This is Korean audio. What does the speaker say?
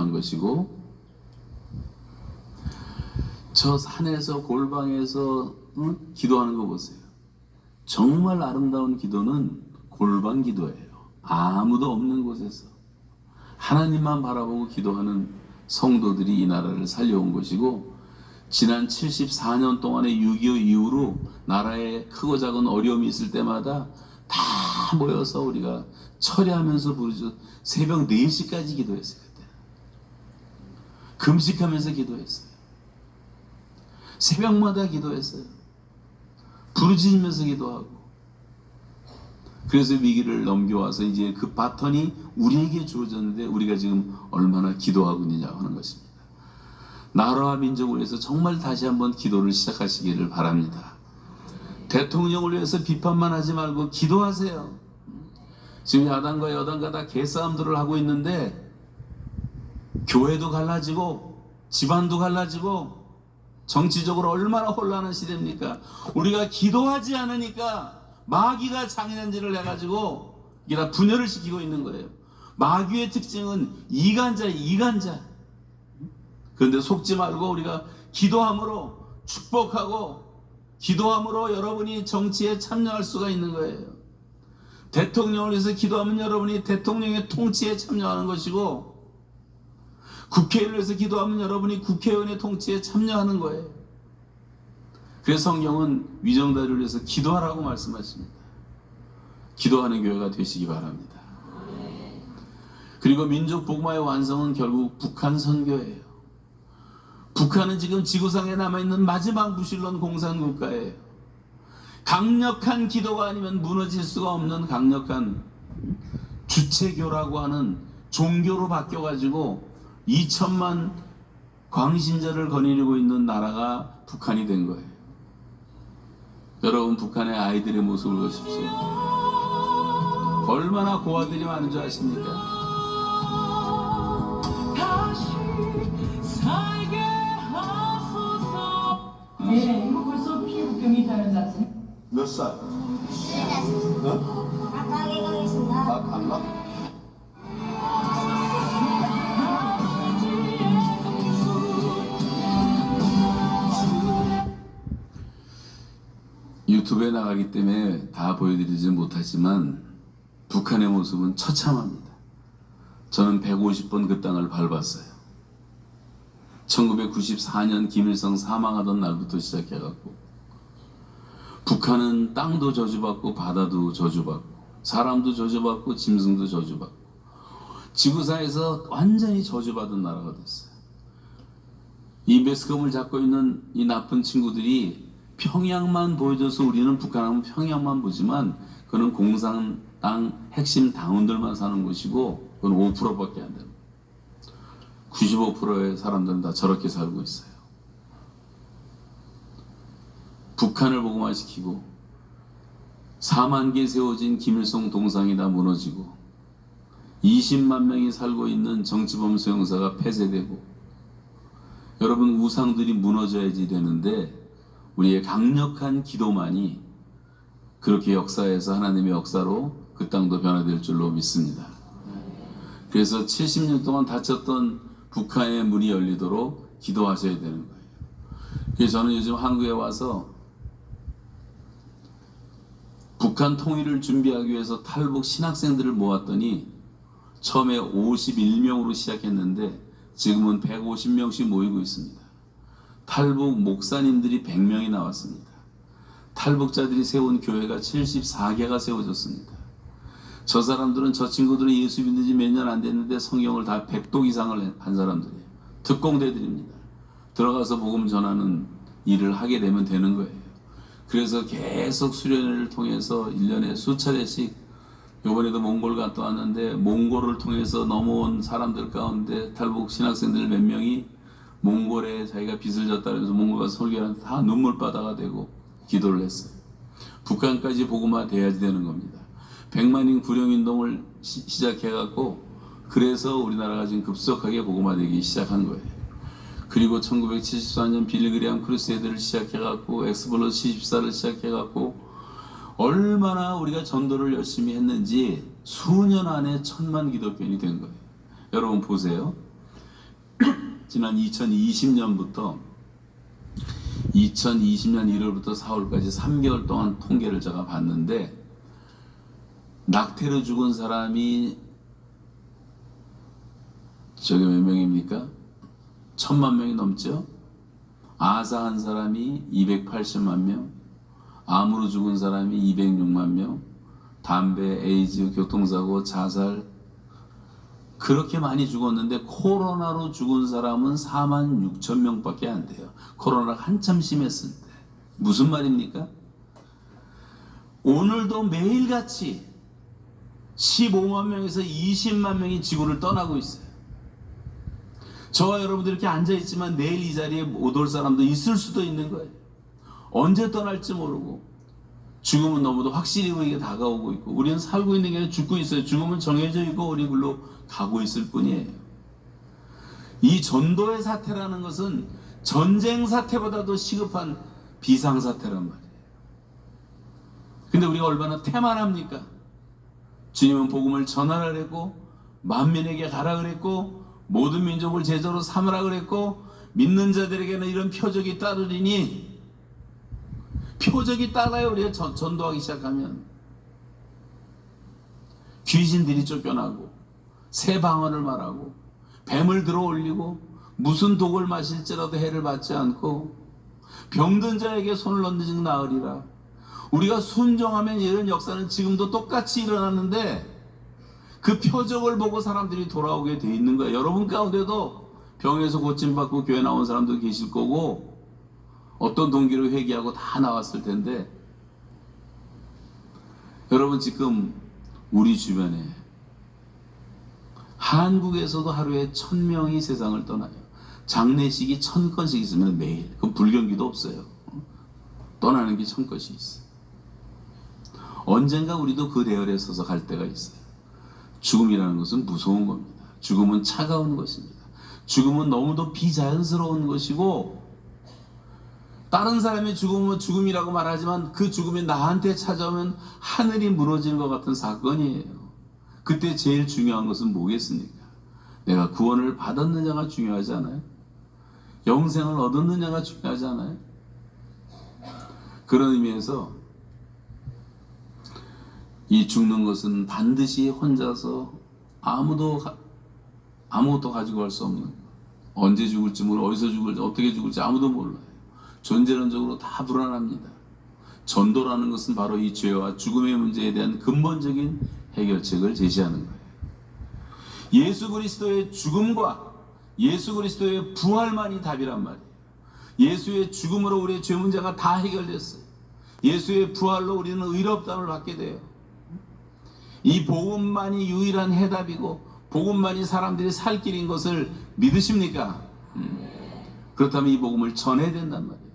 기도하는 것이고, 저 산에서 골방에서 기도하는 거 보세요. 정말 아름다운 기도는 골방 기도예요. 아무도 없는 곳에서 하나님만 바라보고 기도하는 성도들이 이 나라를 살려온 것이고, 지난 74년 동안의 6.25 이후로 나라에 크고 작은 어려움이 있을 때마다 다 모여서 우리가 철회하면서 부르죠. 새벽 4시까지 기도했어요. 그때 금식하면서 기도했어요. 새벽마다 기도했어요. 부르짖으면서 기도하고. 그래서 위기를 넘겨와서 이제 그 바톤이 우리에게 주어졌는데, 우리가 지금 얼마나 기도하고 있느냐 하는 것입니다. 나라와 민족을 위해서 정말 다시 한번 기도를 시작하시기를 바랍니다. 대통령을 위해서 비판만 하지 말고 기도하세요. 지금 야당과 여당과 다 개싸움들을 하고 있는데, 교회도 갈라지고 집안도 갈라지고 정치적으로 얼마나 혼란한 시대입니까? 우리가 기도하지 않으니까 마귀가 장난질을 해가지고 이게 다 분열을 시키고 있는 거예요. 마귀의 특징은 이간자. 그런데 속지 말고 우리가 기도함으로 축복하고, 기도함으로 여러분이 정치에 참여할 수가 있는 거예요. 대통령을 위해서 기도하면 여러분이 대통령의 통치에 참여하는 것이고, 국회를 위해서 기도하면 여러분이 국회의원의 통치에 참여하는 거예요. 그래서 성경은 위정자를 위해서 기도하라고 말씀하십니다. 기도하는 교회가 되시기 바랍니다. 그리고 민족 복음화의 완성은 결국 북한 선교예요. 북한은 지금 지구상에 남아있는 마지막 무신론 공산국가예요. 강력한 기도가 아니면 무너질 수가 없는 강력한 주체교라고 하는 종교로 바뀌어가지고 2천만 광신자를 거느리고 있는 나라가 북한이 된 거예요. 여러분, 북한의 아이들의 모습을 보십시오. 얼마나 고아들이 많은 줄 아십니까? 네, 이거 벌써 피부병이 있다는 자세. 몇 살? 어? 가까이 가겠습니다. 아, 갈라? 유튜브에 나가기 때문에 다 보여드리지 못하지만 북한의 모습은 처참합니다. 저는 150번 그 땅을 밟았어요. 1994년 김일성 사망하던 날부터 시작해갖고, 북한은 땅도 저주받고 바다도 저주받고 사람도 저주받고 짐승도 저주받고 지구상에서 완전히 저주받은 나라가 됐어요. 이 매스컴을 잡고 있는 이 나쁜 친구들이 평양만 보여줘서 우리는 북한하면 평양만 보지만, 그는 공산당 핵심 당원들만 사는 곳이고, 그건 5%밖에 안 됩니다. 95%의 사람들은 다 저렇게 살고 있어요. 북한을 복음화시키고 4만 개 세워진 김일성 동상이 다 무너지고 20만 명이 살고 있는 정치범 수용소가 폐쇄되고, 여러분, 우상들이 무너져야지 되는데 우리의 강력한 기도만이 그렇게 역사에서 하나님의 역사로 그 땅도 변화될 줄로 믿습니다. 그래서 70년 동안 닫혔던 북한의 문이 열리도록 기도하셔야 되는 거예요. 그래서 저는 요즘 한국에 와서 북한 통일을 준비하기 위해서 탈북 신학생들을 모았더니 처음에 51명으로 시작했는데 지금은 150명씩 모이고 있습니다. 탈북 목사님들이 100명이 나왔습니다. 탈북자들이 세운 교회가 74개가 세워졌습니다. 저 사람들은, 저 친구들은 예수 믿는 지 몇 년 안 됐는데 성경을 다 100독 이상을 한 사람들이에요. 특공대들입니다. 들어가서 복음 전하는 일을 하게 되면 되는 거예요. 그래서 계속 수련회를 통해서 1년에 수차례씩, 이번에도 몽골 갔다 왔는데 몽골을 통해서 넘어온 사람들 가운데 탈북 신학생들 몇 명이 몽골에 자기가 빚을 졌다 그래서 몽골 가서 설교하는데 다 눈물바다가 되고 기도를 했어요. 북한까지 복음화 돼야지 되는 겁니다. 100만인 구령운동을 시작해갖고, 그래서 우리나라가 지금 급속하게 복음화되기 시작한 거예요. 그리고 1974년 빌리그리암 크루세이드를 시작해갖고 엑스플로스 74를 시작해갖고 얼마나 우리가 전도를 열심히 했는지 수년 안에 1000만 기독교인이 된 거예요. 여러분 보세요. 지난 2020년부터 2020년 1월부터 4월까지 3개월 동안 통계를 제가 봤는데 낙태로 죽은 사람이 저게 몇 명입니까? 1000만 명이 넘죠? 아사한 사람이 280만 명, 암으로 죽은 사람이 206만 명, 담배, 에이즈, 교통사고, 자살 그렇게 많이 죽었는데 코로나로 죽은 사람은 4만 6천 명밖에 안 돼요. 코로나가 한참 심했을 때. 무슨 말입니까? 오늘도 매일같이 15만 명에서 20만 명이 지구를 떠나고 있어요. 저와 여러분들 이렇게 앉아있지만 내일 이 자리에 못 올 사람도 있을 수도 있는 거예요. 언제 떠날지 모르고 죽음은 너무도 확실히 우리에게 다가오고 있고 우리는 살고 있는 게 아니라 죽고 있어요. 죽음은 정해져 있고 우리 굴로 가고 있을 뿐이에요. 이 전도의 사태라는 것은 전쟁 사태보다도 시급한 비상사태란 말이에요. 근데 우리가 얼마나 태만합니까? 주님은 복음을 전하라 그랬고 만민에게 가라 그랬고 모든 민족을 제자로 삼으라 그랬고 믿는 자들에게는 이런 표적이 따르리니 표적이 따라요. 우리가 전도하기 시작하면 귀신들이 쫓겨나고 새 방언을 말하고 뱀을 들어 올리고 무슨 독을 마실지라도 해를 받지 않고 병든 자에게 손을 얹는 즉 나으리라. 우리가 순종하면 이런 역사는 지금도 똑같이 일어나는데 그 표적을 보고 사람들이 돌아오게 돼 있는 거예요. 여러분 가운데도 병에서 고침받고 교회 나온 사람도 계실 거고 어떤 동기로 회개하고 다 나왔을 텐데 여러분 지금 우리 주변에 한국에서도 하루에 1000명이 세상을 떠나요. 장례식이 1000건씩 있으면 매일. 그럼 불경기도 없어요. 떠나는 게 1000건씩 있어요. 언젠가 우리도 그 대열에 서서 갈 때가 있어요. 죽음이라는 것은 무서운 겁니다. 죽음은 차가운 것입니다. 죽음은 너무도 비자연스러운 것이고 다른 사람의 죽음은 죽음이라고 말하지만 그 죽음이 나한테 찾아오면 하늘이 무너지는 것 같은 사건이에요. 그때 제일 중요한 것은 뭐겠습니까? 내가 구원을 받았느냐가 중요하지 않아요? 영생을 얻었느냐가 중요하지 않아요? 그런 의미에서 이 죽는 것은 반드시 혼자서 아무것도 가지고 갈 수 없는, 언제 죽을지 모르고 어디서 죽을지 어떻게 죽을지 아무도 몰라요. 존재론적으로 다 불안합니다. 전도라는 것은 바로 이 죄와 죽음의 문제에 대한 근본적인 해결책을 제시하는 거예요. 예수 그리스도의 죽음과 예수 그리스도의 부활만이 답이란 말이에요. 예수의 죽음으로 우리의 죄 문제가 다 해결됐어요. 예수의 부활로 우리는 의롭다함을 받게 돼요. 이 복음만이 유일한 해답이고 복음만이 사람들이 살 길인 것을 믿으십니까? 그렇다면 이 복음을 전해야 된단 말이에요.